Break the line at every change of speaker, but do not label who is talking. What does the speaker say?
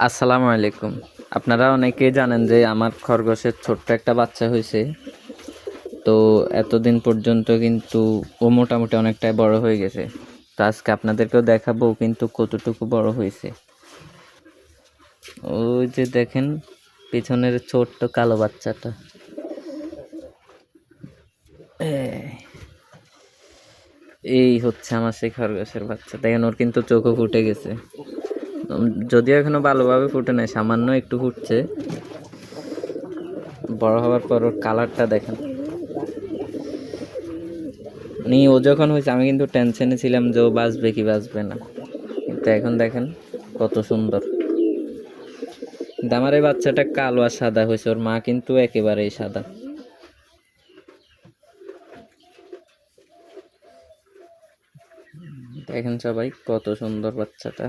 আসসালামু আলাইকুম। আপনারা অনেকেই জানেন যে আমার খরগোশের ছোট্ট একটা বাচ্চা হয়েছে। তো এতদিন পর্যন্ত কিন্তু ও মোটামুটি অনেকটাই বড় হয়ে গেছে। তো আজকে আপনাদেরকেও দেখাবো কিন্তু কতটুকু বড় হয়েছে। ওই যে দেখেন পিছনের ছোট্ট কালো বাচ্চাটা, এই হচ্ছে আমার সেই খরগোশের বাচ্চা। দেখেন ওর কিন্তু চোখও ফুটে গেছে, যদিও এখনো ভালোভাবে ফুটে নাই, সামান্য একটু ফুটছে। বড় হওয়ার পর ওর কালারটা দেখেন। ও যখন হয়েছে আমি কিন্তু টেনশনে ছিলাম যে ও বাঁচবে কি বাঁচবে না, কিন্তু এখন দেখেন কত সুন্দর। কিন্তু আমার এই বাচ্চাটা কালো আর সাদা হয়েছে, ওর মা কিন্তু একেবারেই সাদা। দেখেন সবাই কত সুন্দর বাচ্চাটা।